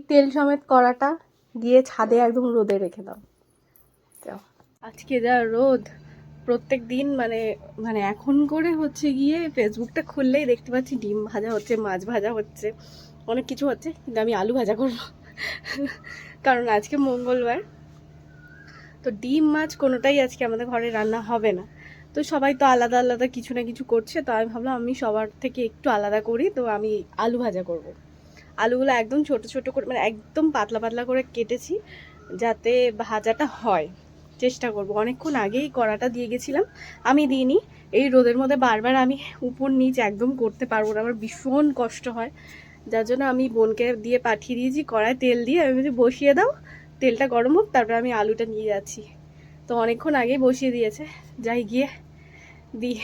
তেল সমেত কড়াটা দিয়ে ছাদে একদম রোদে রেখে দাও। আজকে যা রোদ, প্রত্যেক দিন মানে মানে এখন করে হচ্ছে গিয়ে ফেসবুকটা খুললেই দেখতে পাচ্ছি ডিম ভাজা হচ্ছে, মাছ ভাজা হচ্ছে, অনেক কিছু হচ্ছে, কিন্তু আমি আলু ভাজা করবো কারণ আজকে মঙ্গলবার। তো ডিম মাছ কোনোটাই আজকে আমাদের ঘরে রান্না হবে না। তো সবাই তো আলাদা আলাদা কিছু না কিছু করছে, তো আমি ভাবলাম আমি সবার থেকে একটু আলাদা করি। তো আমি আলু ভাজা করব। আলুগুলো একদম ছোট ছোট করে মানে একদম পাতলা পাতলা করে কেটেছি যাতে ভাজাটা হয়। চেষ্টা করব। অনেকক্ষণ আগেই কড়াটা দিয়ে গেছিলাম, আমি দিইনি। এই রোদের মধ্যে বারবার আমি উপর নিচ একদম করতে পারবো না, আমার ভীষণ কষ্ট হয়। যার জন্য আমি বোনকে দিয়ে পাঠিয়ে দিয়েছি কড়ায় তেল দিয়ে, আমি বলছি বসিয়ে দাও, তেলটা গরম হোক, তারপরে আমি আলুটা নিয়ে যাচ্ছি। তো অনেকক্ষণ আগেই বসিয়ে দিয়েছে, যাই গিয়ে দিই।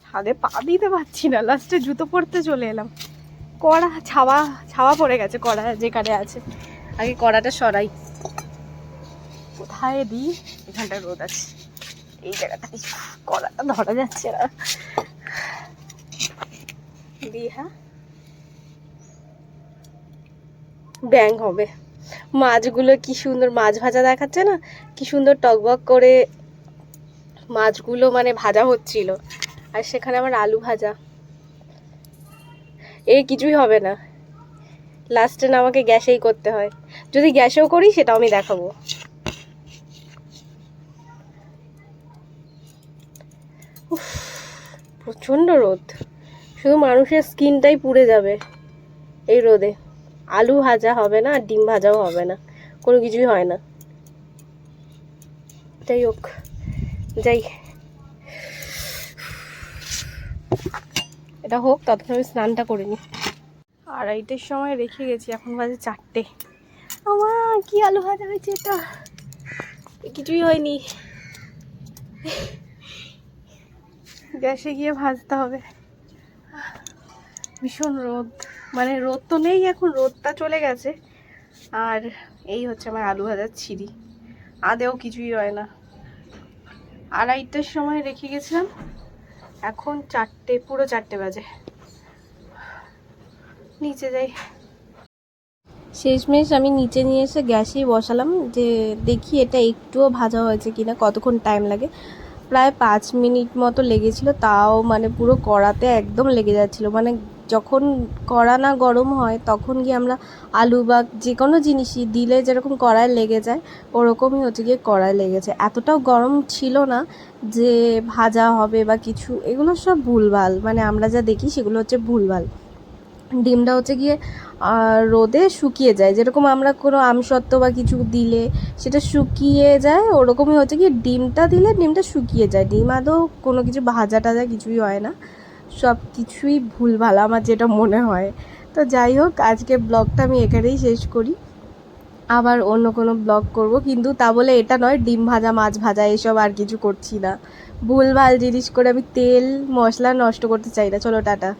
ছাদে পা দিতে পারছি না, লাস্টে জুতো পরতে চলে এলাম। কড়া ছাওয়া ছাওয়া পড়ে গেছে কড়া যেখানে আছে। আগে কড়াটা সরাই, কোথায় দিই? এখানটা রোদ আছে, এই জায়গাটা কড়াটা ধরা যাচ্ছে না। দিই, হ্যাঁ ব্যাং হবে। মাছগুলো কি সুন্দর মাছ ভাজা দেখাচ্ছে না, কি সুন্দর টকবক করে মাছগুলো মানে ভাজা হচ্ছিল, আর সেখানে আমার আলু ভাজা। এই কিছুই হবে না, লাস্টে না আমাকে গ্যাসেই করতে হয়। যদি গ্যাসেও করি সেটাও আমি দেখাবো। প্রচণ্ড রোদ, শুধু মানুষের স্কিনটাই পুড়ে যাবে এই রোদে। আলু ভাজা হবে না আর ডিম ভাজাও হবে না, কোনো কিছুই হয় না। যাই হোক, যাই, এটা হোক, ততক্ষণ আমি স্নানটা করে নিই। 2:30টার সময় রেখে গেছি, এখন বাজে 4টে। আমার কি আলু ভাজা হয়েছে, এটা কিছুই হয়নি, গ্যাসে গিয়ে ভাজতে হবে। ভীষণ রোদ, মানে রোদ তো নেই এখন, রোদটা চলে গেছে। আর এই হচ্ছে আমার আলু ভাজার ছিরি, আদেও কিছুই হয় না। 2:30টার সময় রেখে গেছিলাম, এখন 4টে, পুরো 4টে বাজে। নিচে যাই। শেষমেশ আমি নিচে নিয়ে এসে গ্যাসেই বসালাম, যে দেখি এটা একটুও ভাজা হয়েছে কিনা, কতক্ষণ টাইম লাগে। প্রায় 5 মিনিট মতো লেগেছিল, তাও মানে পুরো কড়াতে একদম লেগে যাচ্ছিলো। মানে যখন কড়া না গরম হয় তখন গিয়ে আমরা আলু বা যে কোনো জিনিসই দিলে যেরকম কড়ায় লেগে যায়, ওরকমই হচ্ছে গিয়ে কড়ায় লেগেছে। এতটাও গরম ছিল না যে ভাজা হবে বা কিছু, এগুলো সব ভুলভাল, মানে আমরা যা দেখি সেগুলো হচ্ছে ভুলভাল। ডিমটা হচ্ছে গিয়ে রোদে শুকিয়ে যায়, যেরকম আমরা কোনো আমসত্ত্ব বা কিছু দিলে সেটা শুকিয়ে যায়, ওরকমই হচ্ছে গিয়ে ডিমটা দিলে ডিমটা শুকিয়ে যায়। ডিম আদৌ কোনো কিছু ভাজা টাজা কিছুই হয় না, সব কিছুই ভুলভাল আমার যেটা মনে হয়। তো যাই হোক, আজকে ব্লগটা আমি এখানেই শেষ করি, আবার অন্য কোনো ব্লগ করব, কিন্তু তা বলে এটা নয় ডিম ভাজা মাছ ভাজা এসব আর কিছু করছি না। ভুলভাল জিনিস করে আমি তেল মশলা নষ্ট করতে চাই না। চলো টাটা।